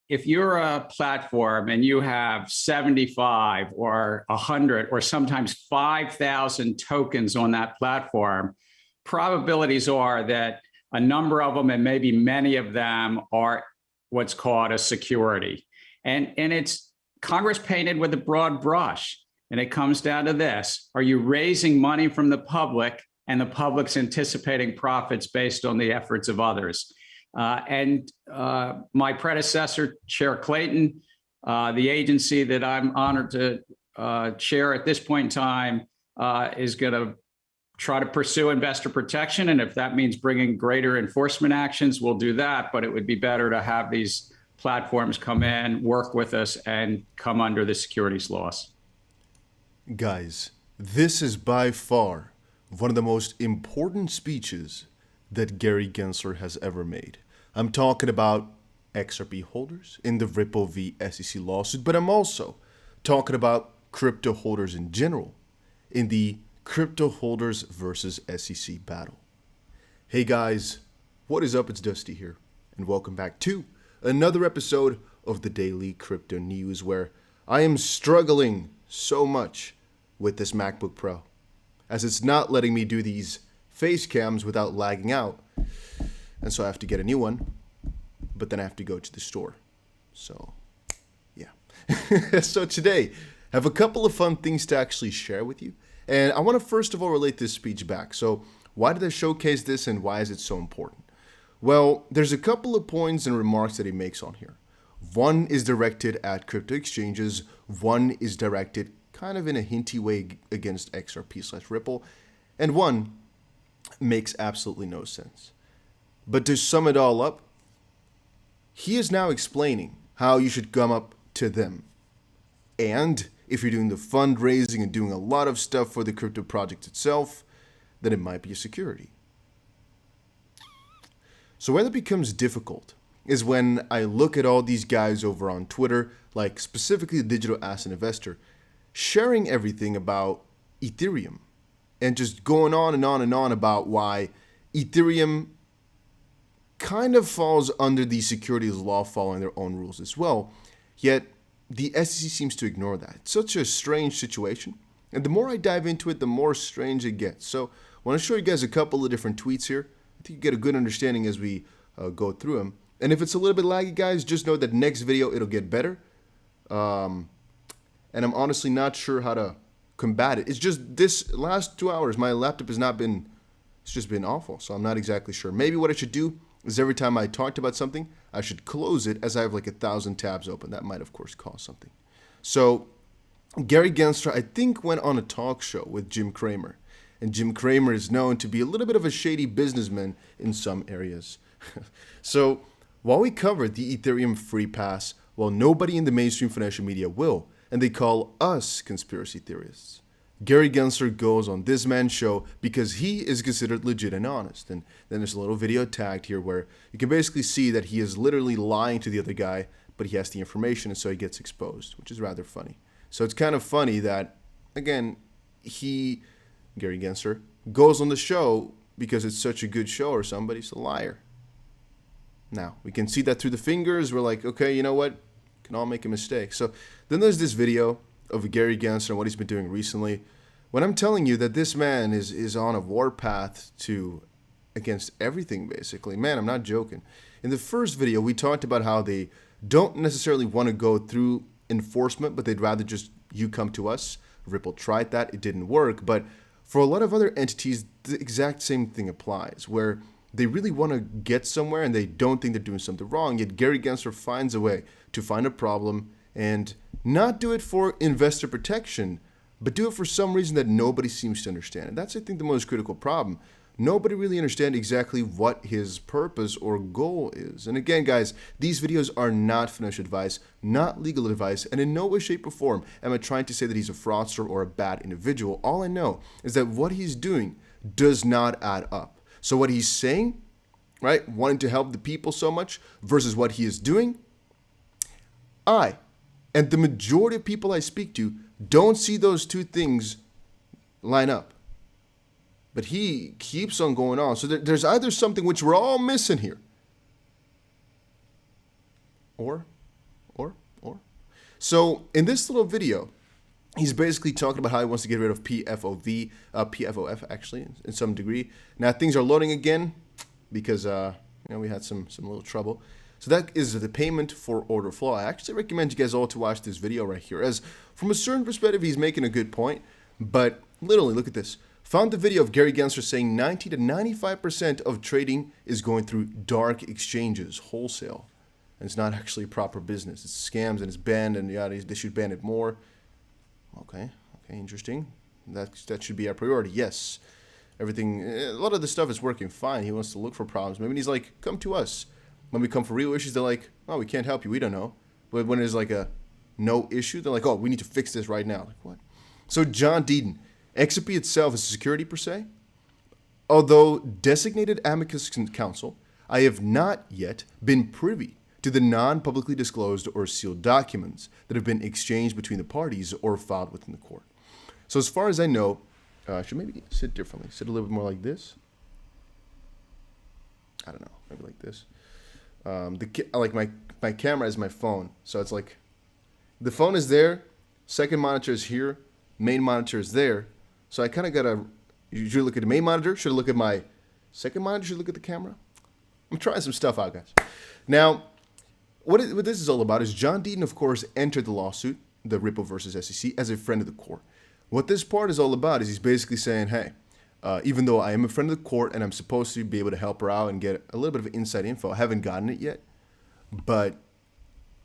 if you're a platform and you have 75 or 100 or sometimes 5,000 tokens on that platform, probabilities are that a number of them, and maybe many of them, are what's called a security. And it's Congress painted with a broad brush. And it comes down to this: are you raising money from the public, and the public's anticipating profits based on the efforts of others? My predecessor, Chair Clayton, the agency that I'm honored to chair at this point in time, is going to try to pursue investor protection. And if that means bringing greater enforcement actions, we'll do that. But it would be better to have these platforms come in, work with us, and come under the securities laws. Guys, this is by far one of the most important speeches that Gary Gensler has ever made. I'm talking about XRP holders in the Ripple v. SEC lawsuit, but I'm also talking about crypto holders in general in the crypto holders versus SEC battle. Hey guys, what is up? It's Dusty here, and welcome back to another episode of the Daily Crypto News, where I am struggling so much with this MacBook Pro, as it's not letting me do these face cams without lagging out. And so I have to get a new one, but then I have to go to the store. So, yeah. So today, I have a couple of fun things to actually share with you. And I want to first of all relate this speech back. So why did I showcase this, and why is it so important? Well, there's a couple of points and remarks that he makes on here. One is directed at crypto exchanges. One is directed kind of in a hinty way against XRP/Ripple. And one makes absolutely no sense. But to sum it all up, he is now explaining how you should come up to them. And if you're doing the fundraising and doing a lot of stuff for the crypto project itself, then it might be a security. So where that becomes difficult is when I look at all these guys over on Twitter, like specifically the digital asset investor, sharing everything about Ethereum and just going on and on and on about why Ethereum kind of falls under the securities law following their own rules as well. Yet the SEC seems to ignore that. It's such a strange situation. And the more I dive into it, the more strange it gets. So I want to show you guys a couple of different tweets here. I think you get a good understanding as we go through them. And if it's a little bit laggy, guys, just know that next video, it'll get better. And I'm honestly not sure how to combat it. It's just this last 2 hours, my laptop has not been, it's just been awful. So I'm not exactly sure. Maybe what I should do is every time I talked about something, I should close it as I have like 1,000 tabs open. That might, of course, cause something. So Gary Gensler, I think, went on a talk show with Jim Cramer. And Jim Cramer is known to be a little bit of a shady businessman in some areas. So while we covered the Ethereum free pass, well, nobody in the mainstream financial media will, and they call us conspiracy theorists. Gary Gensler goes on this man's show because he is considered legit and honest. And then there's a little video tagged here where you can basically see that he is literally lying to the other guy, but he has the information, and so he gets exposed, which is rather funny. So it's kind of funny that, again, Gary Gensler, goes on the show because it's such a good show or somebody's a liar. Now, we can see that through the fingers. We're like, okay, you know what? Can all make a mistake. So then there's this video of Gary Gensler and what he's been doing recently. When I'm telling you that this man is on a warpath against everything, basically. Man, I'm not joking. In the first video, we talked about how they don't necessarily want to go through enforcement, but they'd rather just you come to us. Ripple tried that. It didn't work. But for a lot of other entities, the exact same thing applies, where they really want to get somewhere and they don't think they're doing something wrong. Yet Gary Gensler finds a way to find a problem and not do it for investor protection, but do it for some reason that nobody seems to understand. And that's, I think, the most critical problem. Nobody really understands exactly what his purpose or goal is. And again, guys, these videos are not financial advice, not legal advice, and in no way, shape, or form am I trying to say that he's a fraudster or a bad individual. All I know is that what he's doing does not add up. So what he's saying, right, wanting to help the people so much versus what he is doing, and the majority of people I speak to don't see those two things line up. But he keeps on going on. So there's either something which we're all missing here, or Or. So in this little video, he's basically talking about how he wants to get rid of PFOF actually, in some degree. Now things are loading again because we had some little trouble. So that is the payment for order flow. I actually recommend you guys all to watch this video right here, as from a certain perspective, he's making a good point. But literally, look at this. Found the video of Gary Gensler saying 90 to 95% of trading is going through dark exchanges, wholesale. And it's not actually proper business. It's scams and it's banned, and yeah, they should ban it more. Okay, interesting. That should be our priority. Yes, everything, a lot of the stuff is working fine. He wants to look for problems. Maybe he's like, come to us. When we come for real issues, they're like, oh, we can't help you. We don't know. But when there's like a no issue, they're like, oh, we need to fix this right now. Like, what? So John Deaton, XRP itself is a security per se. Although designated amicus counsel, I have not yet been privy to the non-publicly disclosed or sealed documents that have been exchanged between the parties or filed within the court. So as far as I know, I should maybe sit differently. Sit a little bit more like this. I don't know, maybe like this. Like my camera is my phone, so it's like the phone is there, second monitor is here, main monitor is there. So I kind of gotta. You should look at the main monitor. Should I look at my second monitor? Should I look at the camera? I'm trying some stuff out, guys. Now, what this is all about is John Deaton, of course, entered the lawsuit, the Ripple versus SEC, as a friend of the court. What this part is all about is he's basically saying, hey, even though I am a friend of the court and I'm supposed to be able to help her out and get a little bit of inside info, I haven't gotten it yet. But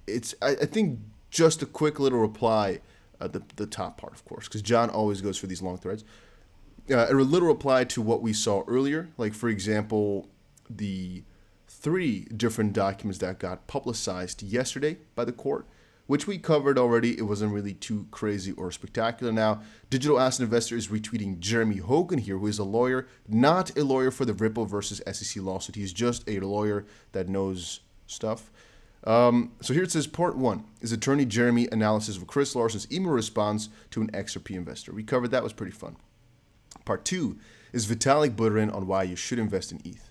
it's, I think, just a quick little reply, the top part, of course, because John always goes for these long threads. A little reply to what we saw earlier, like, for example, the 3 different documents that got publicized yesterday by the court, which we covered already. It wasn't really too crazy or spectacular. Now, Digital Asset Investor is retweeting Jeremy Hogan here, who is a lawyer, not a lawyer for the Ripple versus SEC lawsuit. He's just a lawyer that knows stuff. So here it says, part 1 is attorney Jeremy analysis of Chris Larson's email response to an XRP investor. We covered that, was pretty fun. Part 2 is Vitalik Buterin on why you should invest in ETH.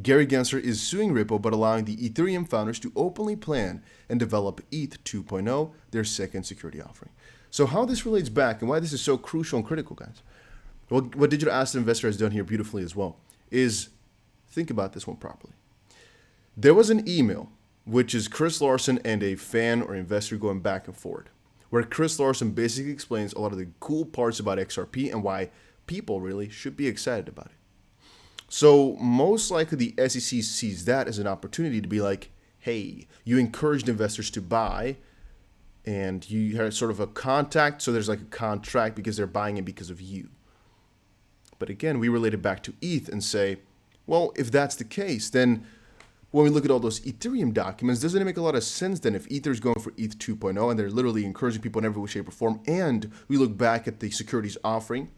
Gary Gensler is suing Ripple but allowing the Ethereum founders to openly plan and develop ETH 2.0, their second security offering. So how this relates back and why this is so crucial and critical, guys. Well, what Digital Asset Investor has done here beautifully as well is think about this one properly. There was an email, which is Chris Larson and a fan or investor going back and forth, where Chris Larson basically explains a lot of the cool parts about XRP and why people really should be excited about it. So most likely the SEC sees that as an opportunity to be like, hey, you encouraged investors to buy and you had sort of a contact. So there's like a contract because they're buying it because of you. But again, we relate it back to ETH and say, well, if that's the case, then when we look at all those Ethereum documents, doesn't it make a lot of sense then if Ether is going for ETH 2.0 and they're literally encouraging people in every way, shape, or form, and we look back at the securities offering,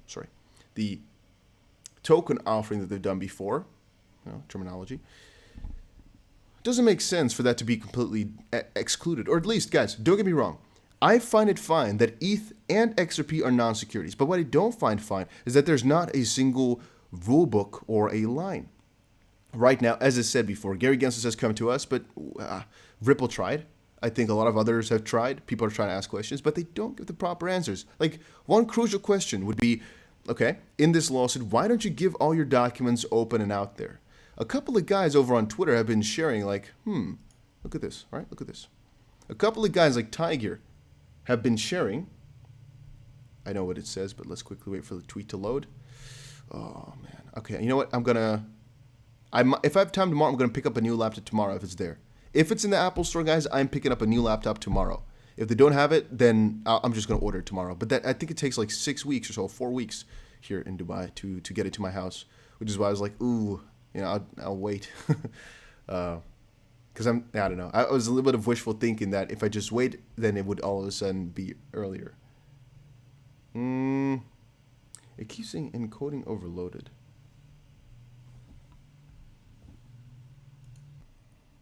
the token offering that they've done before, terminology, doesn't make sense for that to be completely excluded. Or at least, guys, don't get me wrong. I find it fine that ETH and XRP are non-securities. But what I don't find fine is that there's not a single rule book or a line. Right now, as I said before, Gary Gensler has come to us, but Ripple tried. I think a lot of others have tried. People are trying to ask questions, but they don't give the proper answers. Like, one crucial question would be, okay, in this lawsuit, why don't you give all your documents open and out there? A couple of guys over on Twitter have been sharing like, look at this, right? Look at this. A couple of guys like Tiger have been sharing. I know what it says, but let's quickly wait for the tweet to load. Oh, man. Okay, you know what? If I have time tomorrow, I'm going to pick up a new laptop tomorrow if it's there. If it's in the Apple Store, guys, I'm picking up a new laptop tomorrow. If they don't have it, then I'm just going to order it tomorrow. But I think it takes like 6 weeks or so, 4 weeks here in Dubai to get it to my house, which is why I was like, ooh, I'll wait. Because I don't know. I was a little bit of wishful thinking that if I just wait, then it would all of a sudden be earlier. It keeps saying encoding overloaded.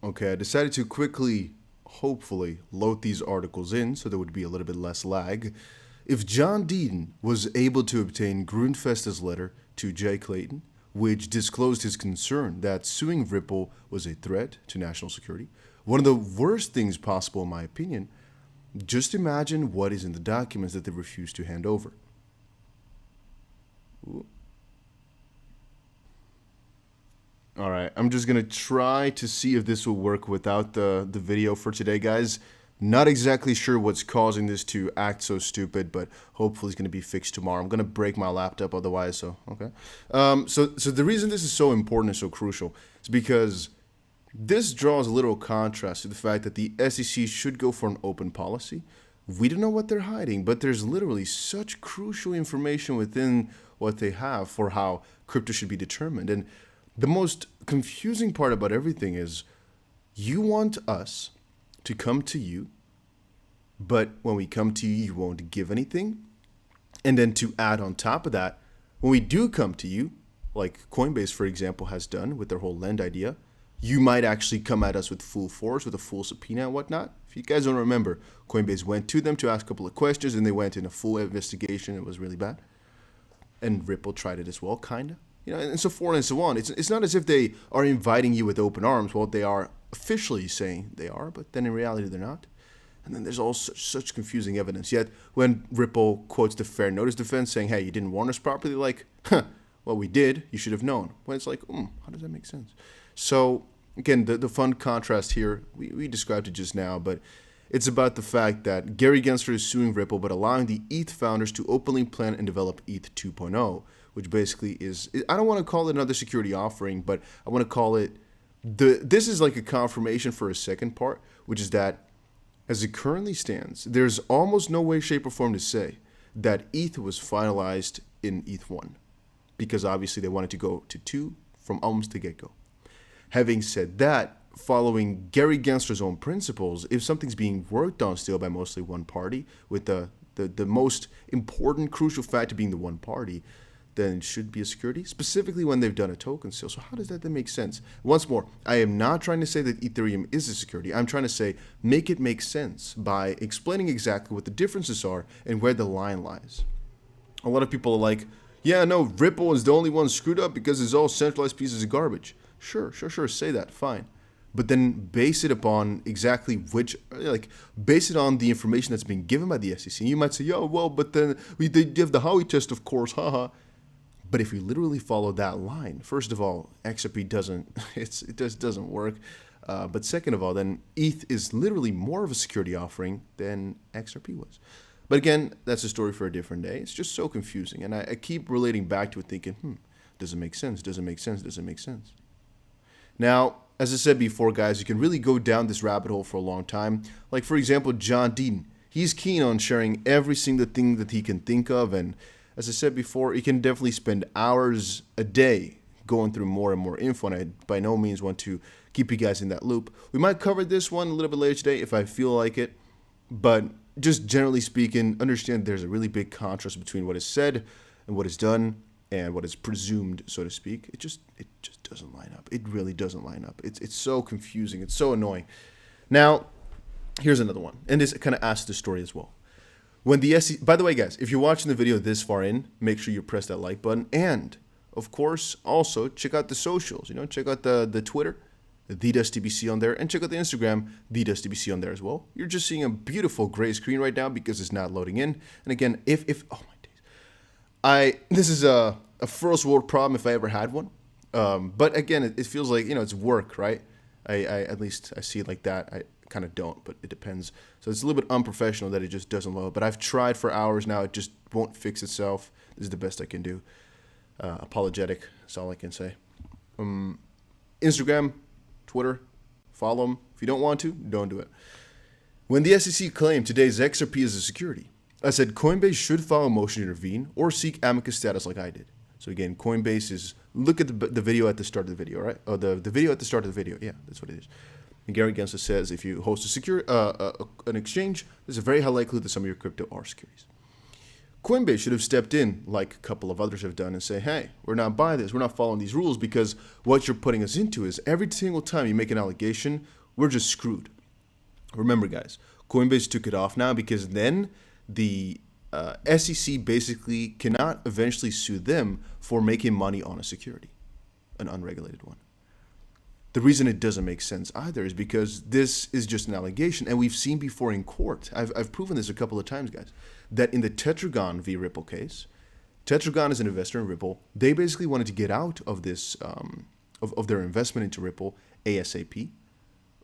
Okay, I decided to quickly, hopefully, load these articles in so there would be a little bit less lag. If John Deaton was able to obtain Grundfesta's letter to Jay Clayton, which disclosed his concern that suing Ripple was a threat to national security, one of the worst things possible, in my opinion. Just imagine what is in the documents that they refuse to hand over. Ooh. All right, I'm just going to try to see if this will work without the video for today, guys. Not exactly sure what's causing this to act so stupid, but hopefully it's going to be fixed tomorrow. I'm going to break my laptop otherwise, so okay. So the reason this is so important and so crucial is because this draws a little contrast to the fact that the SEC should go for an open policy. We don't know what they're hiding, but there's literally such crucial information within what they have for how crypto should be determined. And the most confusing part about everything is you want us to come to you, but when we come to you, you won't give anything. And then to add on top of that, when we do come to you, like Coinbase, for example, has done with their whole lend idea, you might actually come at us with full force, with a full subpoena and whatnot. If you guys don't remember, Coinbase went to them to ask a couple of questions, and they went in a full investigation. It was really bad. And Ripple tried it as well, kind of. And so forth and so on. It's not as if they are inviting you with open arms. Well, they are officially saying they are, but then in reality they're not. And then there's all such confusing evidence. Yet when Ripple quotes the fair notice defense saying, hey, you didn't warn us properly, like, well, we did. You should have known. When it's like, how does that make sense? So again, the fun contrast here, we described it just now, but it's about the fact that Gary Gensler is suing Ripple, but allowing the ETH founders to openly plan and develop ETH 2.0, which basically is, I don't want to call it another security offering, but I want to call it, this is like a confirmation for a second part, which is that as it currently stands, there's almost no way, shape, or form to say that ETH was finalized in ETH 1, because obviously they wanted to go to 2 from almost the get-go. Having said that, following Gary Gensler's own principles, if something's being worked on still by mostly one party, with the most important crucial factor being the one party, then it should be a security, specifically when they've done a token sale. So how does that then make sense? Once more, I am not trying to say that Ethereum is a security. I'm trying to say make it make sense by explaining exactly what the differences are and where the line lies. A lot of people are like, yeah, no, Ripple is the only one screwed up because it's all centralized pieces of garbage. Sure, say that, fine. But then base it upon exactly base it on the information that's been given by the SEC. You might say, yo, well, but then they give the Howey test, of course, haha. But if we literally follow that line, first of all, XRP doesn't work. But second of all, then ETH is literally more of a security offering than XRP was. But again, that's a story for a different day. It's just so confusing. And I keep relating back to it thinking, does it make sense? Does it make sense? Does it make sense? Now, as I said before, guys, you can really go down this rabbit hole for a long time. Like, for example, John Dean. He's keen on sharing every single thing that he can think of. And as I said before, he can definitely spend hours a day going through more and more info. And I by no means want to keep you guys in that loop. We might cover this one a little bit later today if I feel like it. But just generally speaking, understand there's a really big contrast between what is said and what is done and what is presumed, so to speak. It just doesn't line up. It really doesn't line up. It's so confusing. It's so annoying. Now, here's another one. And this kind of adds to the story as well. When the SEC, by the way, guys, if you're watching the video this far in, make sure you press that like button. And, of course, also check out the socials. Check out the Twitter, TheDustTBC on there, and check out the Instagram, TheDustTBC on there as well. You're just seeing a beautiful gray screen right now because it's not loading in. And again, if oh my days, this is a first world problem if I ever had one. But again, it feels like it's work, right? I at least I see it like that. I kind of don't, but it depends. So it's a little bit unprofessional that it just doesn't load. But I've tried for hours now. It just won't fix itself. This is the best I can do. Apologetic. That's all I can say. Instagram, Twitter, follow them. If you don't want to, don't do it. When the SEC claimed today's XRP is a security, I said Coinbase should file a motion to intervene or seek amicus status like I did. So again, Coinbase is, look at the video at the start of the video, right? Oh, the video at the start of the video. Yeah, that's what it is. And Gary Gensler says if you host an exchange, there's a very high likelihood that some of your crypto are securities. Coinbase should have stepped in, like a couple of others have done, and say, hey, we're not buying this. We're not following these rules because what you're putting us into is every single time you make an allegation, we're just screwed. Remember, guys, Coinbase took it off now because then the SEC basically cannot eventually sue them for making money on a security, an unregulated one. The reason it doesn't make sense either is because this is just an allegation, and we've seen before in court. I've proven this a couple of times, guys, that in the Tetragon v. Ripple case, Tetragon is an investor in Ripple. They basically wanted to get out of this, of their investment into Ripple ASAP,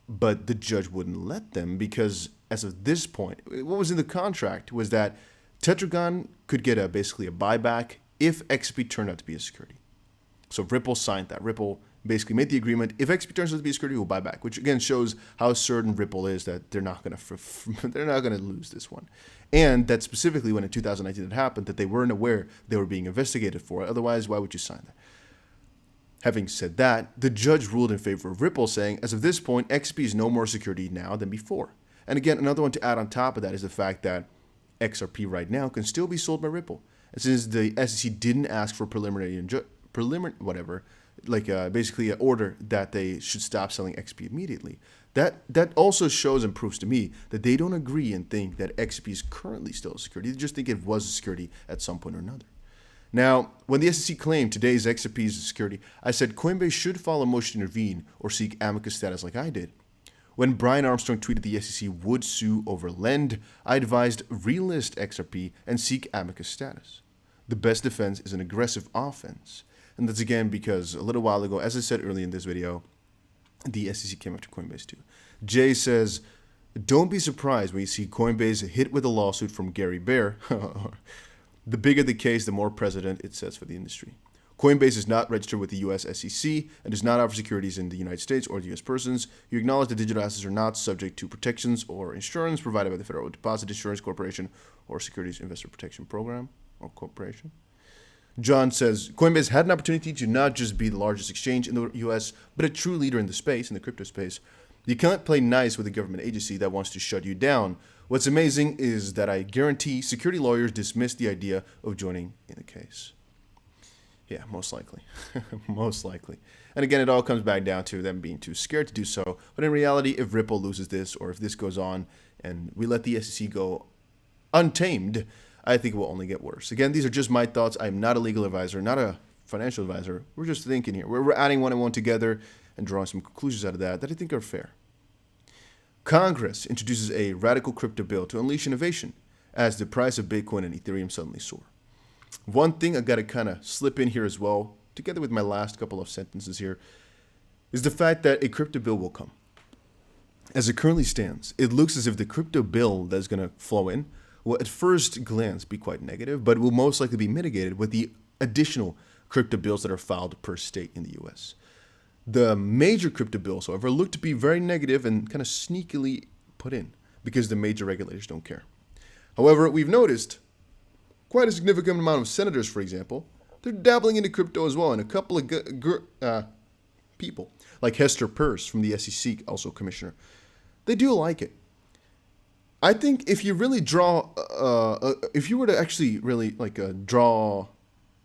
but the judge wouldn't let them because as of this point, what was in the contract was that Tetragon could get basically a buyback if XP turned out to be a security. So Ripple signed that. Ripple basically made the agreement. If XP turns out to be a security, we'll buy back, which again shows how certain Ripple is that they're not going to lose this one. And that specifically when in 2019 it happened, that they weren't aware they were being investigated for it. Otherwise, why would you sign that? Having said that, the judge ruled in favor of Ripple, saying, as of this point, XP is no more security now than before. And again, another one to add on top of that is the fact that XRP right now can still be sold by Ripple. And since the SEC didn't ask for preliminary whatever, like basically an order that they should stop selling XP immediately, that also shows and proves to me that they don't agree and think that XP is currently still a security. They just think it was a security at some point or another. Now, when the SEC claimed today's XRP is a security, I said Coinbase should file a motion to intervene or seek amicus status like I did. When Brian Armstrong tweeted the SEC would sue over lend, I advised relist XRP and seek amicus status. The best defense is an aggressive offense. And that's again because a little while ago, as I said earlier in this video, the SEC came after Coinbase too. Jay says, don't be surprised when you see Coinbase hit with a lawsuit from Gary Bear. The bigger the case, the more precedent it sets for the industry. Coinbase is not registered with the U.S. SEC and does not offer securities in the United States or the U.S. persons. You acknowledge that digital assets are not subject to protections or insurance provided by the Federal Deposit Insurance Corporation or Securities Investor Protection Program or Corporation. John says, Coinbase had an opportunity to not just be the largest exchange in the U.S., but a true leader in the space, in the crypto space. You can't play nice with a government agency that wants to shut you down. What's amazing is that I guarantee security lawyers dismiss the idea of joining in the case. Yeah, most likely. Most likely. And again, it all comes back down to them being too scared to do so. But in reality, if Ripple loses this or if this goes on and we let the SEC go untamed, I think it will only get worse. Again, these are just my thoughts. I'm not a legal advisor, not a financial advisor. We're just thinking here. We're adding one and one together and drawing some conclusions out of that I think are fair. Congress introduces a radical crypto bill to unleash innovation as the price of Bitcoin and Ethereum suddenly soar. One thing I got to kind of slip in here as well, together with my last couple of sentences here, is the fact that a crypto bill will come. As it currently stands, it looks as if the crypto bill that's going to flow in will at first glance be quite negative, but will most likely be mitigated with the additional crypto bills that are filed per state in the U.S. The major crypto bills, however, look to be very negative and kind of sneakily put in because the major regulators don't care. However, we've noticed quite a significant amount of senators, for example, they're dabbling into crypto as well, and a couple of people, like Hester Peirce from the SEC, also commissioner, they do like it. I think if you really if you were to actually really draw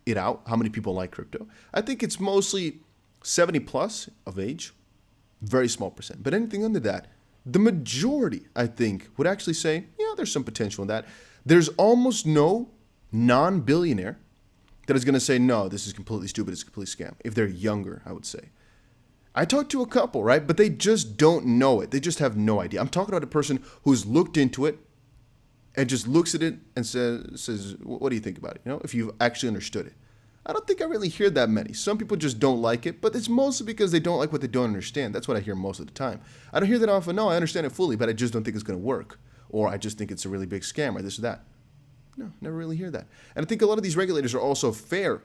it out, how many people like crypto, I think it's mostly 70 plus of age, very small percent. But anything under that, the majority, I think, would actually say, yeah, there's some potential in that. There's almost no non-billionaire that is going to say, no, this is completely stupid, it's a complete scam. If they're younger, I would say. I talked to a couple, right? But they just don't know it. They just have no idea. I'm talking about a person who's looked into it and just looks at it and says, what do you think about it? You know, if you've actually understood it. I don't think I really hear that many. Some people just don't like it, but it's mostly because they don't like what they don't understand. That's what I hear most of the time. I don't hear that often. No, I understand it fully, but I just don't think it's going to work. Or I just think it's a really big scam or this or that. No, never really hear that. And I think a lot of these regulators are also fair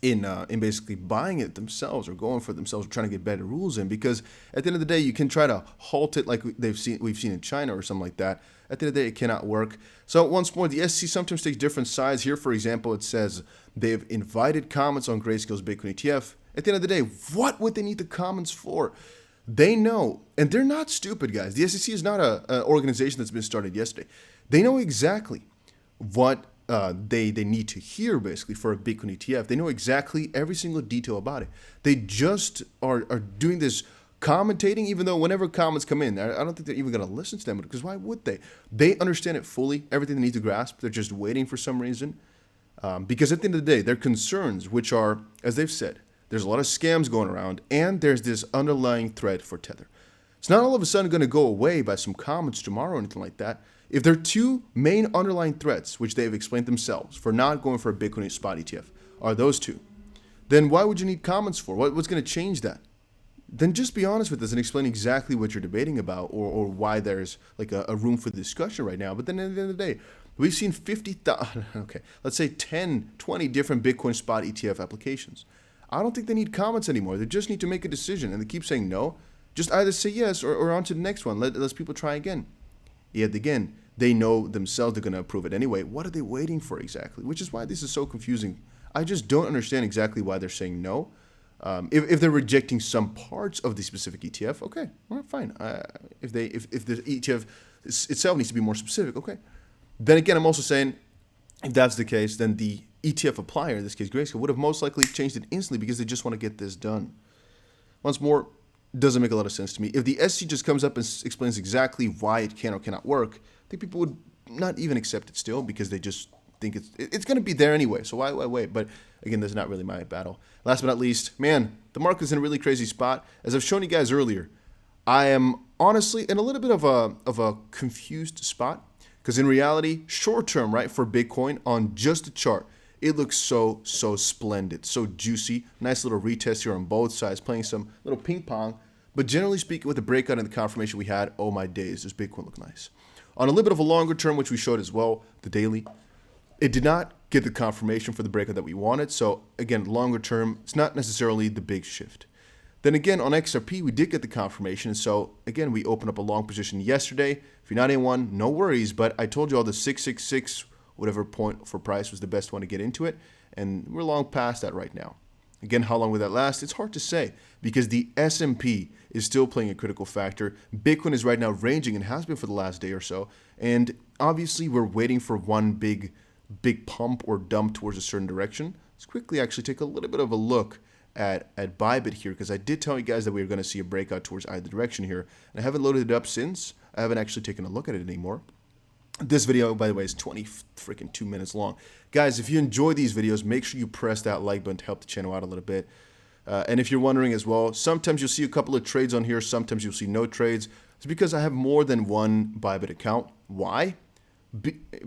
in basically buying it themselves or going for it themselves or trying to get better rules in, because at the end of the day, you can try to halt it like we've seen in China or something like that. At the end of the day, it cannot work. So once more, the SEC sometimes takes different sides. Here, for example, it says they've invited comments on Grayscale's Bitcoin ETF. At the end of the day, what would they need the comments for? They know, and they're not stupid, guys. The SEC is not an organization that's been started yesterday. They know exactly what they need to hear, basically, for a Bitcoin ETF. They know exactly every single detail about it. They just are doing this commentating, even though whenever comments come in, I don't think they're even going to listen to them, because why would they? They understand it fully, everything they need to grasp. They're just waiting for some reason. Because at the end of the day, their concerns, which are, as they've said, there's a lot of scams going around, and there's this underlying threat for Tether. It's not all of a sudden going to go away by some comments tomorrow or anything like that. If there are two main underlying threats, which they've explained themselves for not going for a Bitcoin spot ETF, are those two, then why would you need comments for? What's going to change that? Then just be honest with us and explain exactly what you're debating about, or why there's like a room for discussion right now. But then at the end of the day, we've seen 50,000, okay, let's say 10, 20 different Bitcoin spot ETF applications. I don't think they need comments anymore. They just need to make a decision, and they keep saying no. Just either say yes or on to the next one. Let people try again. Yet again, they know themselves they're going to approve it anyway. What are they waiting for exactly? Which is why this is so confusing. I just don't understand exactly why they're saying no. If they're rejecting some parts of the specific ETF, okay, well, fine. If the ETF itself needs to be more specific, okay. Then again, I'm also saying, if that's the case, then the ETF applier, in this case Grayscale, would have most likely changed it instantly because they just want to get this done. Once more, doesn't make a lot of sense to me. If the SC just comes up and explains exactly why it can or cannot work, I think people would not even accept it still because they just think it's going to be there anyway. So why wait? But again, that's not really my battle. Last but not least, man, the market's in a really crazy spot. As I've shown you guys earlier, I am honestly in a little bit of a confused spot because in reality, short term, right, for Bitcoin on just the chart, it looks so splendid, so juicy. Nice little retest here on both sides, playing some little ping pong. But generally speaking, with the breakout and the confirmation we had, oh my days, does Bitcoin look nice. On a little bit of a longer term, which we showed as well, the daily, it did not get the confirmation for the breakout that we wanted. So again, longer term, it's not necessarily the big shift. Then again, on XRP, we did get the confirmation. So again, we opened up a long position yesterday. If you're not in one, no worries. But I told you all the 666, whatever point for price was the best one to get into it. And we're long past that right now. Again, how long will that last? It's hard to say because the S&P is still playing a critical factor. Bitcoin is right now ranging and has been for the last day or so. And obviously, we're waiting for one big pump or dump towards a certain direction. Let's quickly actually take a little bit of a look at Bybit here because I did tell you guys that we were going to see a breakout towards either direction here. And I haven't loaded it up since. I haven't actually taken a look at it anymore. This video, by the way, is 2 minutes long. Guys, if you enjoy these videos, make sure you press that like button to help the channel out a little bit. And if you're wondering as well, sometimes you'll see a couple of trades on here. Sometimes you'll see no trades. It's because I have more than one Bybit account. Why?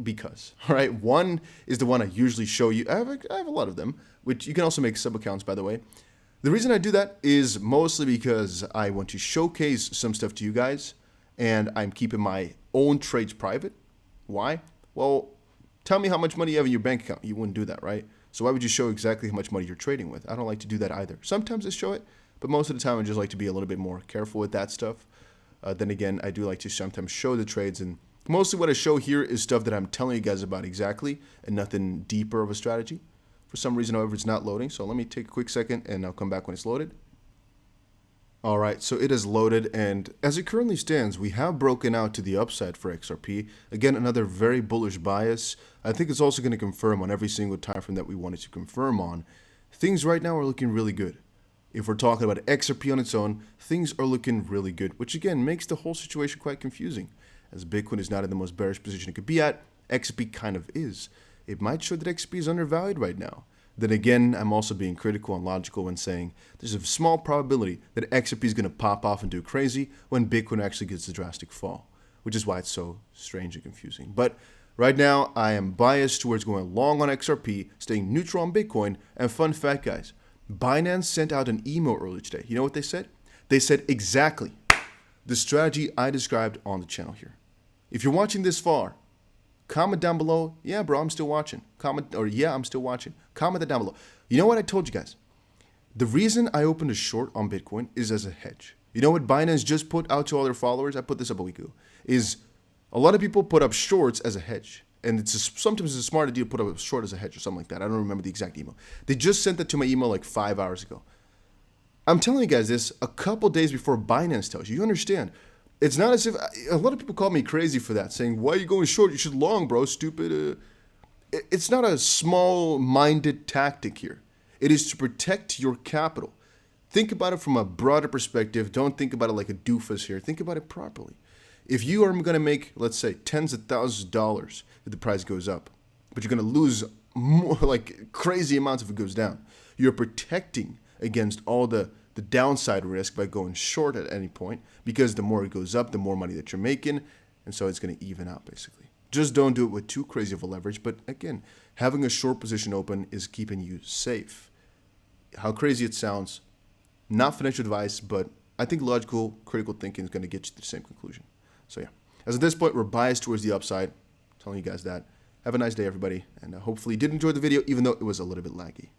Because, all right, one is the one I usually show you. I have a lot of them, which you can also make sub-accounts, by the way. The reason I do that is mostly because I want to showcase some stuff to you guys, and I'm keeping my own trades private. Why? Well, tell me how much money you have in your bank account. You wouldn't do that, right? So why would you show exactly how much money you're trading with? I don't like to do that either. Sometimes I show it, but most of the time I just like to be a little bit more careful with that stuff. Then again, I do like to sometimes show the trades, and mostly what I show here is stuff that I'm telling you guys about exactly and nothing deeper of a strategy. For some reason, however, it's not loading. So let me take a quick second and I'll come back when it's loaded. All right, so it is loaded, and as it currently stands, we have broken out to the upside for XRP. Again, another very bullish bias. I think it's also going to confirm on every single time frame that we wanted to confirm on. Things right now are looking really good. If we're talking about XRP on its own, things are looking really good, which again makes the whole situation quite confusing. As Bitcoin is not in the most bearish position it could be at, XRP kind of is. It might show that XRP is undervalued right now. Then again, I'm also being critical and logical when saying there's a small probability that XRP is going to pop off and do crazy when Bitcoin actually gets a drastic fall, which is why it's so strange and confusing. But right now, I am biased towards going long on XRP, staying neutral on Bitcoin, and fun fact, guys, Binance sent out an email earlier today. You know what they said? They said exactly the strategy I described on the channel here. If you're watching this far, comment down below, yeah, bro, I'm still watching. Comment, or yeah, I'm still watching. Comment that down below. You know what I told you guys? The reason I opened a short on Bitcoin is as a hedge. You know what Binance just put out to all their followers? I put this up a week ago. Is a lot of people put up shorts as a hedge. And sometimes it's a smart idea to put up a short as a hedge or something like that. I don't remember the exact email. They just sent that to my email like 5 hours ago. I'm telling you guys this a couple days before Binance tells you. You understand? It's not as if a lot of people call me crazy for that, saying, why are you going short? You should long, bro, stupid. It's not a small-minded tactic here. It is to protect your capital. Think about it from a broader perspective. Don't think about it like a doofus here. Think about it properly. If you are going to make, let's say, tens of thousands of dollars if the price goes up, but you're going to lose more, like crazy amounts if it goes down, you're protecting against all the downside risk by going short at any point, because the more it goes up, the more money that you're making, and so it's going to even out basically. Just don't do it with too crazy of a leverage, but again, having a short position open is keeping you safe. How crazy it sounds, not financial advice, but I think logical, critical thinking is going to get you to the same conclusion. So yeah, as at this point, we're biased towards the upside. I'm telling you guys that. Have a nice day, everybody, and hopefully you did enjoy the video, even though it was a little bit laggy.